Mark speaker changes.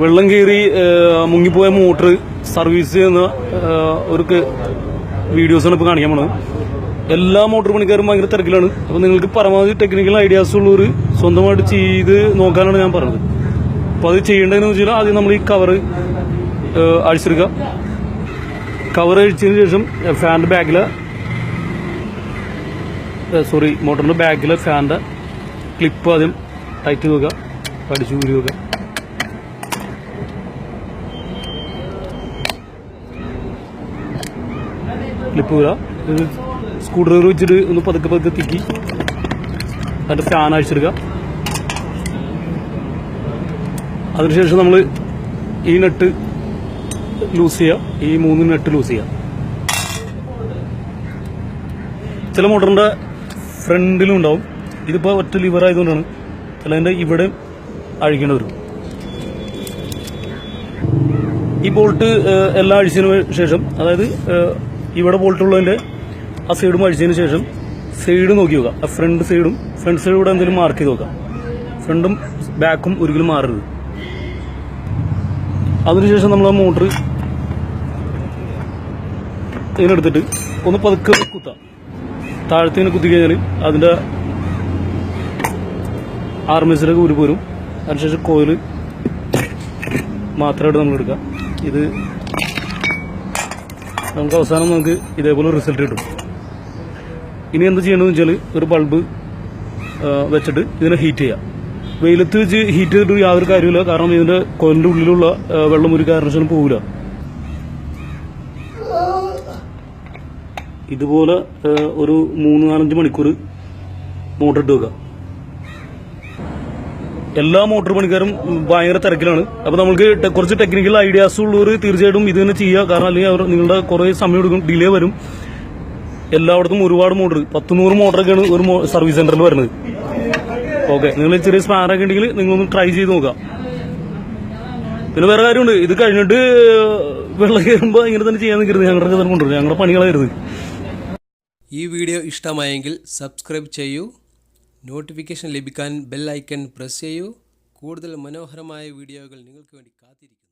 Speaker 1: വെള്ളം കയറി മുങ്ങിപ്പോയ motor service ചെയ്യുന്ന ഒരു വീഡിയോസാണ് ഇപ്പോൾ കാണിക്കാൻ പോണത്. എല്ലാ മോട്ടോർ പണിക്കാരും ഭയങ്കര തിരക്കിലാണ്. അപ്പോൾ നിങ്ങൾക്ക് പരമാവധി ടെക്നിക്കൽ ഐഡിയാസ് ഉള്ളവർ സ്വന്തമായിട്ട് ചെയ്ത് നോക്കാനാണ് ഞാൻ പറഞ്ഞത്. അപ്പോൾ അത് ചെയ്യേണ്ടതെന്ന് വെച്ചാൽ ആദ്യം നമ്മൾ ഈ കവറ് അഴിച്ചെടുക്കുക. കവർ അഴിച്ചതിന് ശേഷം ഫാനിൻ്റെ ബാക്കിലെ മോട്ടറിൻ്റെ ബാക്കിലെ ഫാനിൻ്റെ ക്ലിപ്പ് ആദ്യം ടൈറ്റ് ചെയ്ത് നോക്കുക, പഠിച്ചു ഊരി നോക്കുക. ക്ലിപ്പ് ഊരുക. സ്ക്രൂ ഡ്രൈവർ വെച്ചിട്ട് ഒന്ന് പതുക്കെ തിക്കി അതിൻ്റെ ഫാൻ അഴിച്ചെടുക്കുക. അതിനുശേഷം നമ്മൾ ഈ നട്ട് ലൂസ് ചെയ്യുക. ഈ 3 നട്ട് ലൂസ് ചെയ്യുക. ചില മോട്ടറിൻ്റെ ഫ്രണ്ടിലും ഉണ്ടാവും. ഇതിപ്പോൾ ഒറ്റ ലിവർ ആയതുകൊണ്ടാണ് ചിലതിൻ്റെ ഇവിടെ അഴിക്കേണ്ടി വരും. ഈ ബോൾട്ട് എല്ലാം അഴിച്ചതിന് ശേഷം, അതായത് ഇവിടെ ബോൾട്ടുള്ളതിൻ്റെ ആ സൈഡും അഴിച്ചതിന് ശേഷം സൈഡ് നോക്കി നോക്കുക. ആ ഫ്രണ്ട് സൈഡൂടെ എന്തെങ്കിലും മാർക്ക് ചെയ്ത് നോക്കാം. ഫ്രണ്ടും ബാക്കും ഒരിക്കലും മാറരുത്. അതിനുശേഷം നമ്മൾ ആ മോട്ടർ ഇതിനെടുത്തിട്ട് ഒന്ന് പതുക്കെ കുത്താം. താഴത്തേന് കുത്തി കഴിഞ്ഞാൽ അതിൻ്റെ ആർമേച്ചറൊക്കെ ഊരി പോരും. അതിനുശേഷം കോയിൽ മാത്രമായിട്ട് നമ്മൾ എടുക്കുക. ഇത് നമുക്ക് അവസാനം ഇതേപോലെ റിസൾട്ട് കിട്ടും. ഇനി എന്ത് ചെയ്യണമെന്ന് വെച്ചാൽ ഒരു ബൾബ് വെച്ചിട്ട് ഇതിനെ ഹീറ്റ് ചെയ്യുക. വെയിലത്ത് വെച്ച് ഹീറ്റ് ചെയ്തിട്ട് യാതൊരു കാര്യമില്ല. കാരണം ഇതിൻ്റെ കോയിലിൻ്റെ ഉള്ളിലുള്ള വെള്ളം ഒരു കാരണവശാലും പോകില്ല. ഇതുപോലെ ഒരു 3-4 മണിക്കൂർ മോട്ടർ ഇട്ട് വെക്കുക. എല്ലാ മോട്ടോർ പണിക്കാരും ഭയങ്കര തിരക്കിലാണ്. അപ്പോൾ നമുക്ക് കുറച്ച് ടെക്നിക്കൽ ഐഡിയാസ് ഉള്ളവർ തീർച്ചയായിട്ടും ഇത് തന്നെ ചെയ്യുക. കാരണം അല്ലെങ്കിൽ നിങ്ങളുടെ കുറേ സമയം എടുക്കും, ഡിലേ വരും. എല്ലായിടത്തും ഒരുപാട് മോട്ടർ 10-100 മോട്ടറൊക്കെയാണ് ഒരു സർവീസ് സെന്ററിൽ വരുന്നത്. ഓക്കെ, നിങ്ങൾ ചെറിയ സ്പാനറൊക്കെ ഉണ്ടെങ്കിൽ നിങ്ങളൊന്ന് ട്രൈ ചെയ്ത് നോക്കാം. പിന്നെ വേറെ കാര്യമുണ്ട്, ഇത് കഴിഞ്ഞിട്ട് വെള്ളം കയറുമ്പോൾ ഇങ്ങനെ തന്നെ ചെയ്യാൻ നിൽക്കരുത്. ഞങ്ങളുടെ തന്നെ കൊണ്ടുവരും, ഞങ്ങളുടെ പണികളായിരുന്നു.
Speaker 2: ഈ വീഡിയോ ഇഷ്ടമായെങ്കിൽ സബ്സ്ക്രൈബ് ചെയ്യൂ. നോട്ടിഫിക്കേഷൻ ലഭിക്കാൻ ബെൽ ഐക്കൺ പ്രസ് ചെയ്യൂ. കൂടുതൽ മനോഹരമായ വീഡിയോകൾ നിങ്ങൾക്ക് വേണ്ടി കാത്തിരിക്കുന്നു.